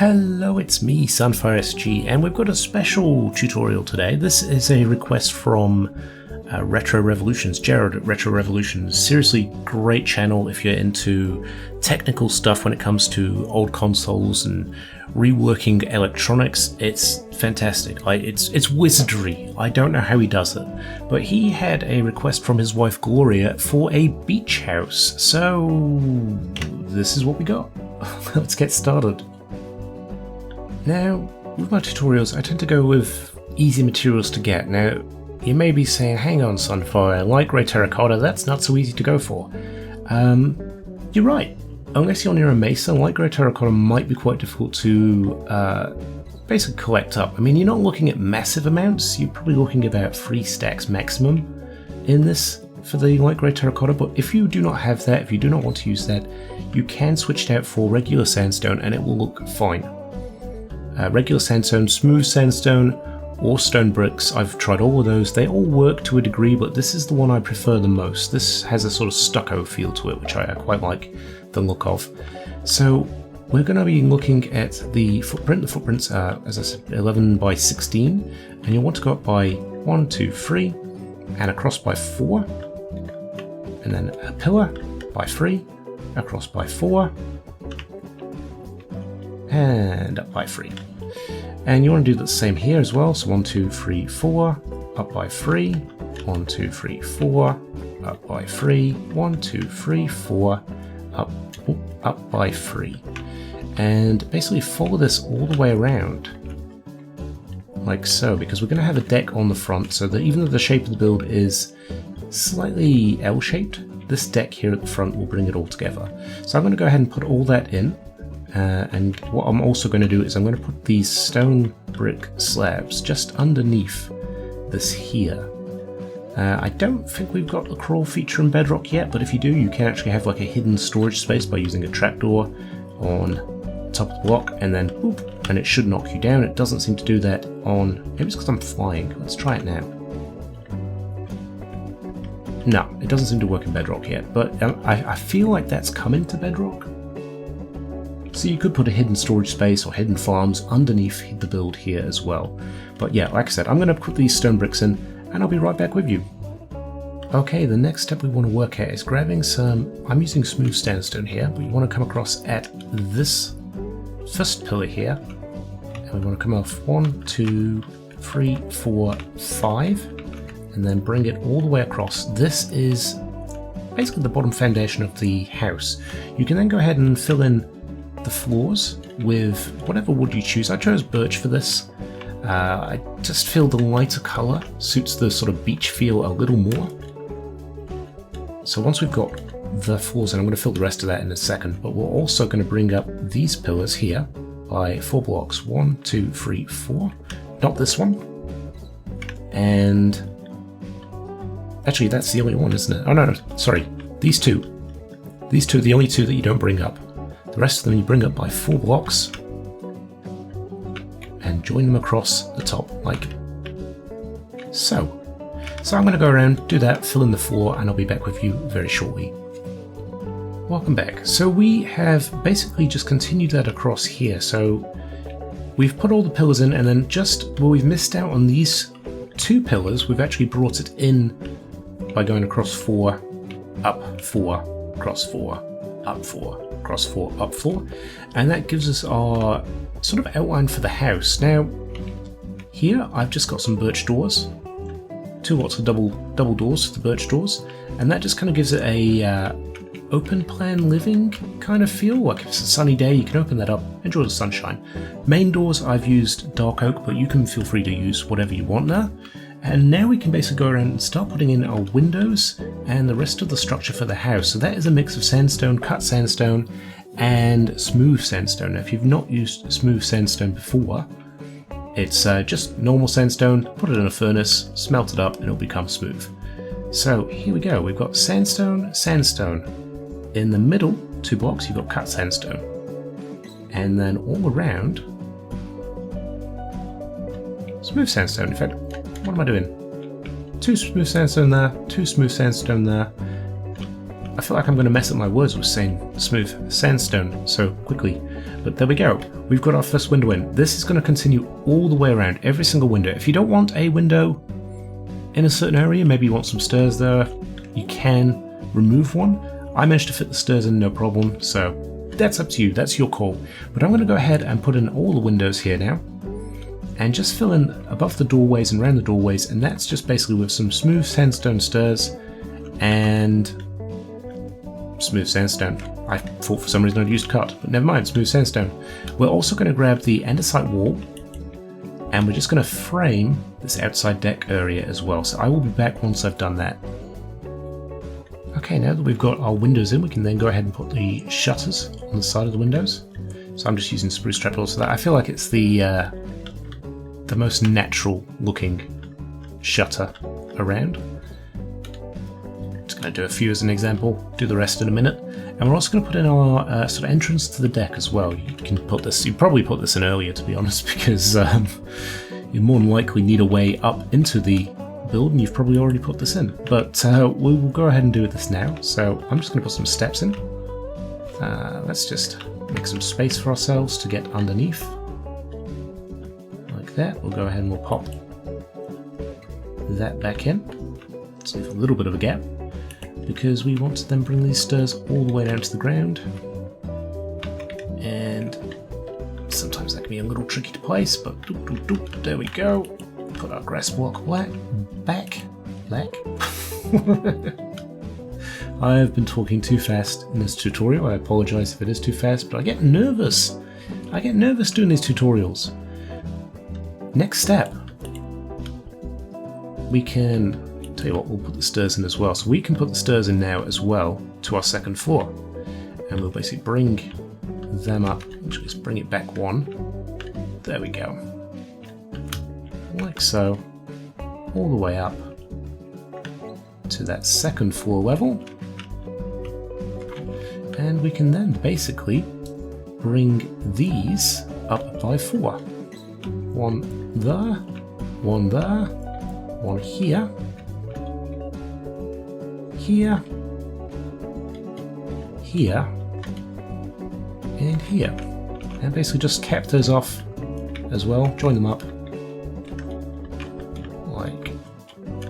Hello, it's me, Sunfire SG, and we've got a special tutorial today. This is a request from Retro Revolutions, Jarred at Retro Revolutions. Seriously, great channel if you're into technical stuff when it comes to old consoles and reworking electronics. It's fantastic. It's wizardry. I don't know how he does it, but he had a request from his wife Gloria for a beach house. So this is what we got. Let's get started. Now, with my tutorials, I tend to go with easy materials to get. Now, you may be saying, hang on Sunfire, light grey terracotta, that's not so easy to go for. You're right. Unless you're near a mesa, light grey terracotta might be quite difficult to basically collect up. I mean, you're not looking at massive amounts, you're probably looking at about 3 stacks maximum in this for the light grey terracotta, but if you do not have that, if you do not want to use that, you can switch it out for regular sandstone and it will look fine. Regular sandstone, smooth sandstone, or stone bricks. I've tried all of those. They all work to a degree, but this is the one I prefer the most. This has a sort of stucco feel to it, which I quite like the look of. So we're going to be looking at the footprint. The footprints are, as I said, 11 by 16, and you'll want to go up by 1, 2, 3, and across by 4, and then a pillar by 3, across by 4, and up by 3. And you want to do the same here as well, so 1, 2, 3, 4, up by 3, 1, 2, 3, 4, up by 3, 1, 2, 3, 4, up by 3. And basically follow this all the way around, like so, because we're going to have a deck on the front, so that even though the shape of the build is slightly L-shaped, this deck here at the front will bring it all together. So I'm going to go ahead and put all that in. And what I'm also going to do is I'm going to put these stone brick slabs just underneath this here. I don't think we've got the crawl feature in Bedrock yet, but if you do, you can actually have like a hidden storage space by using a trapdoor on top of the block, and then boop, and it should knock you down. It doesn't seem to do that on... Maybe it's because I'm flying. Let's try it now. No, it doesn't seem to work in Bedrock yet, but I feel like that's coming to Bedrock. So you could put a hidden storage space or hidden farms underneath the build here as well. But yeah, like I said, I'm going to put these stone bricks in and I'll be right back with you. Okay, the next step we want to work at is grabbing some... I'm using smooth sandstone here, but you want to come across at this first pillar here. And we want to come off 1, 2, 3, 4, 5. And then bring it all the way across. This is basically the bottom foundation of the house. You can then go ahead and fill in the floors with whatever wood you choose. I chose birch for this. I just feel the lighter colour suits the sort of beach feel a little more. So once we've got the floors in, I'm going to fill the rest of that in a second, but we're also going to bring up these pillars here by 4 blocks. 1, 2, 3, 4. Not this one. And actually that's the only one, isn't it? Oh no, sorry. These two. These two are the only two that you don't bring up. The rest of them you bring up by 4 blocks and join them across the top, like so. So I'm going to go around, do that, fill in the floor, and I'll be back with you very shortly. Welcome back. So we have basically just continued that across here. So we've put all the pillars in, and then just where we've missed out on these 2 pillars, we've actually brought it in by going across 4, up 4, across 4, up 4. Across 4, up 4, and that gives us our sort of outline for the house. Now here I've just got some birch doors, 2 lots of double doors for the birch doors, and that just kind of gives it a open plan living kind of feel. Like if it's a sunny day, you can open that up, enjoy the sunshine. Main doors I've used dark oak, but you can feel free to use whatever you want there. And now we can basically go around and start putting in our windows and the rest of the structure for the house. So that is a mix of sandstone, cut sandstone, and smooth sandstone. Now if you've not used smooth sandstone before, it's just normal sandstone, put it in a furnace, smelt it up, and it'll become smooth. So here we go, we've got sandstone, sandstone. In the middle 2 blocks you've got cut sandstone. And then all around, smooth sandstone. In fact, what am I doing? 2 smooth sandstone there, 2 smooth sandstone there. I feel like I'm going to mess up my words with saying smooth sandstone so quickly. But there we go. We've got our first window in. This is going to continue all the way around, every single window. If you don't want a window in a certain area, maybe you want some stairs there, you can remove one. I managed to fit the stairs in no problem, so that's up to you. That's your call. But I'm going to go ahead and put in all the windows here now, and just fill in above the doorways and around the doorways, and that's just basically with some smooth sandstone stairs and smooth sandstone. I thought for some reason I'd used cut, but never mind, smooth sandstone. We're also going to grab the andesite wall, and we're just going to frame this outside deck area as well. So I will be back once I've done that. Okay, now that we've got our windows in, we can then go ahead and put the shutters on the side of the windows. So I'm just using spruce trapdoors for that. I feel like it's the most natural looking shutter around. Just going to do a few as an example, do the rest in a minute. And we're also going to put in our sort of entrance to the deck as well. You can put this, you probably put this in earlier to be honest, because you more than likely need a way up into the build, and you've probably already put this in. But we will go ahead and do this now. So I'm just going to put some steps in. Let's just make some space for ourselves to get underneath. Like that. We'll go ahead and we'll pop that back in. Let's leave a little bit of a gap, because we want to then bring these stairs all the way down to the ground. And sometimes that can be a little tricky to place, but doop, doop, doop, there we go. Put our grass block back. I've been talking too fast in this tutorial. I apologize if it is too fast, but I get nervous. I get nervous doing these tutorials. Next step. We can, tell you what, we'll put the stairs in as well. So we can put the stairs in now as well to our second floor. And we'll basically bring them up. Actually, let's bring it back one. There we go. Like so. All the way up to that second floor level. And we can then basically bring these up by 4. One there, one there, one here, here, here, and here. And basically just cap those off as well, join them up like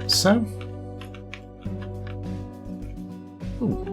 so. Ooh.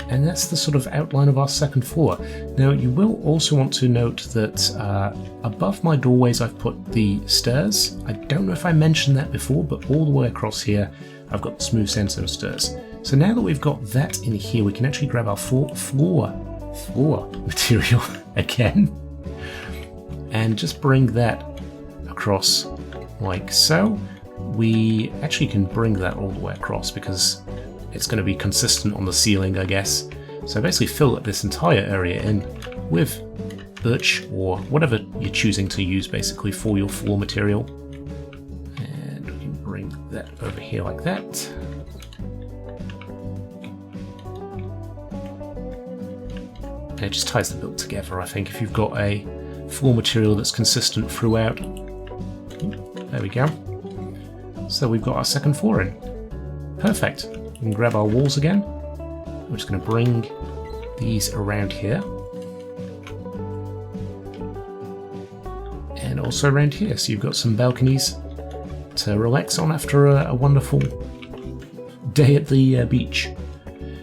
And that's the sort of outline of our second floor. Now you will also want to note that above my doorways I've put the stairs. I don't know if I mentioned that before, but all the way across here I've got the smooth sandstone stairs. So now that we've got that in here, we can actually grab our floor material again and just bring that across like so. We actually can bring that all the way across because it's going to be consistent on the ceiling, I guess. So basically fill this entire area in with birch or whatever you're choosing to use basically for your floor material. And we can bring that over here like that. And it just ties the build together, I think, if you've got a floor material that's consistent throughout. There we go. So we've got our second floor in. Perfect. We can grab our walls again. We're just going to bring these around here. And also around here. So you've got some balconies to relax on after a wonderful day at the beach.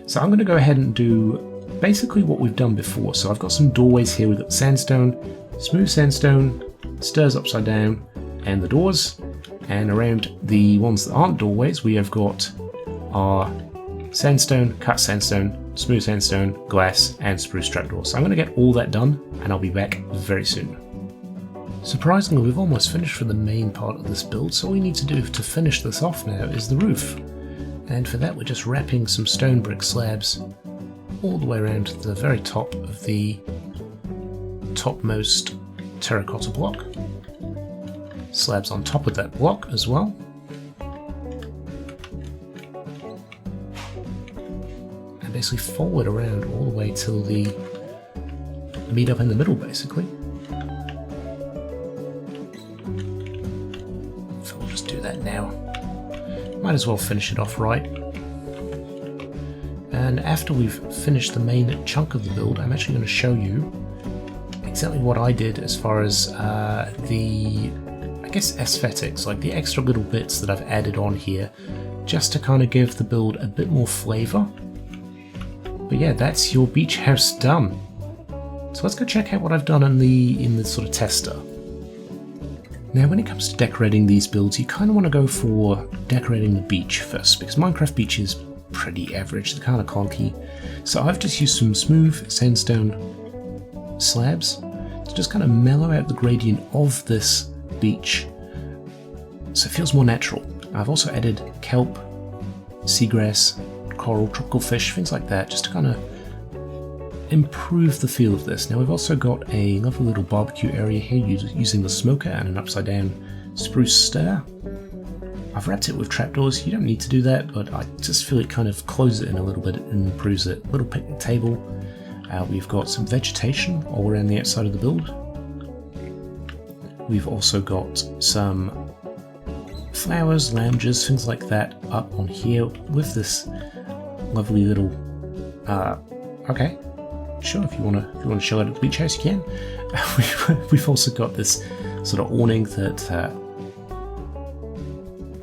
So I'm going to go ahead and do basically what we've done before. So I've got some doorways here. We've got sandstone, smooth sandstone, stairs upside down, and the doors. And around the ones that aren't doorways, we have got our sandstone, cut sandstone, smooth sandstone, glass, and spruce trapdoors. So I'm going to get all that done, and I'll be back very soon. Surprisingly, we've almost finished for the main part of this build, so all we need to do to finish this off now is the roof. And for that, we're just wrapping some stone brick slabs all the way around to the very top of the topmost terracotta block. Slabs on top of that block as well. And basically fold it around all the way till the meet up in the middle, basically. So we'll just do that now. Might as well finish it off right. And after we've finished the main chunk of the build, I'm actually going to show you exactly what I did as far as the, I guess, aesthetics, like the extra little bits that I've added on here, just to kind of give the build a bit more flavor. But yeah, that's your beach house done. So let's go check out what I've done in the sort of tester. Now when it comes to decorating these builds, you kind of want to go for decorating the beach first, because Minecraft beach is pretty average, they're kind of clunky. So I've just used some smooth sandstone slabs to just kind of mellow out the gradient of this beach so it feels more natural. I've also added kelp, seagrass, coral, tropical fish, things like that, just to kind of improve the feel of this. Now we've also got a lovely little barbecue area here using the smoker and an upside down spruce stair. I've wrapped it with trapdoors. You don't need to do that, but I just feel it kind of closes it in a little bit and improves it. Little picnic table. We've got some vegetation all around the outside of the build. We've also got some flowers, lounges, things like that up on here with this lovely little okay. Sure, if you want to show it at the beach house, you can. We've also got this sort of awning that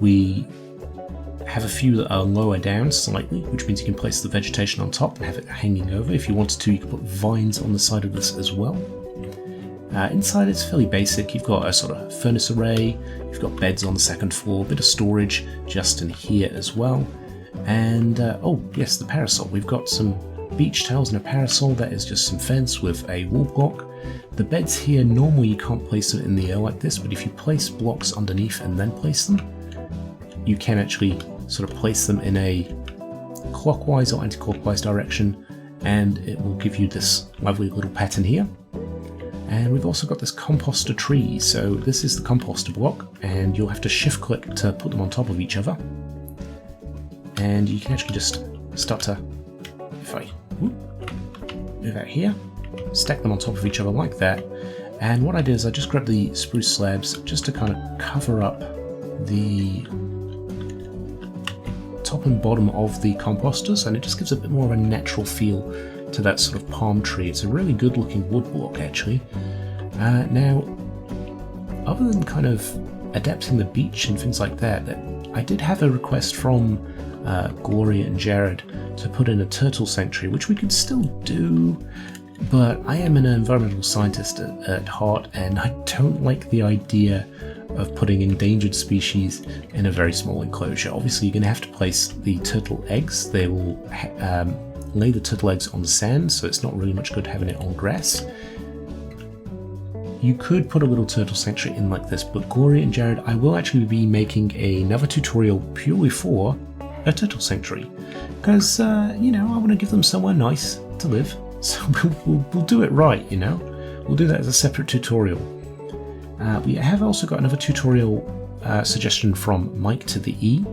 we have a few that are lower down slightly, which means you can place the vegetation on top and have it hanging over. If you wanted to, you could put vines on the side of this as well. Inside it's fairly basic. You've got a sort of furnace array, you've got beds on the second floor, a bit of storage just in here as well. And oh yes, the parasol. We've got some beach towels and a parasol. That is just some fence with a wall block. The beds here, normally you can't place them in the air like this, but if you place blocks underneath and then place them, you can actually sort of place them in a clockwise or anti-clockwise direction, and it will give you this lovely little pattern here. And we've also got this composter tree. So this is the composter block, and you'll have to shift click to put them on top of each other. And you can actually just start to, if I move out here, stack them on top of each other like that. And what I did is I just grabbed the spruce slabs just to kind of cover up the top and bottom of the composters, and it just gives a bit more of a natural feel to that sort of palm tree. It's a really good looking wood block actually. Now, other than kind of adapting the beach and things like that, I did have a request from Gloria and Jarred to put in a turtle sanctuary, which we could still do, but I am an environmental scientist at heart, and I don't like the idea of putting endangered species in a very small enclosure. Obviously, you're going to have to place the turtle eggs. They will lay the turtle eggs on the sand, so it's not really much good having it on grass. You could put a little turtle sanctuary in like this, but Gloria and Jarred, I will actually be making another tutorial purely for a turtle sanctuary, because you know, I want to give them somewhere nice to live, so we'll do it right, you know. We'll do that as a separate tutorial. We have also got another tutorial suggestion from Mike to the E,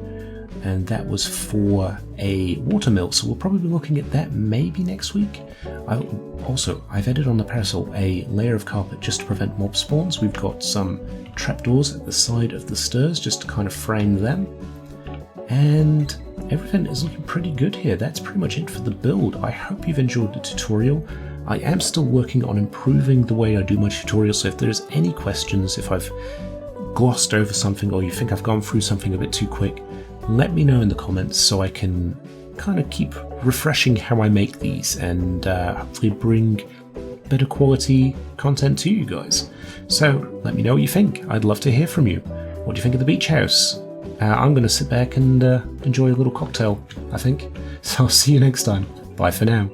and that was for a water mill, so we'll probably be looking at that maybe next week. I've added on the parasol a layer of carpet just to prevent mob spawns. We've got some trapdoors at the side of the stairs just to kind of frame them, and everything is looking pretty good here. That's pretty much it for the build. I hope you've enjoyed the tutorial. I am still working on improving the way I do my tutorials, so if there's any questions, if I've glossed over something or you think I've gone through something a bit too quick, let me know in the comments so I can kind of keep refreshing how I make these and hopefully bring better quality content to you guys. So let me know what you think. I'd love to hear from you. What do you think of the beach house? I'm going to sit back and enjoy a little cocktail, I think. So I'll see you next time. Bye for now.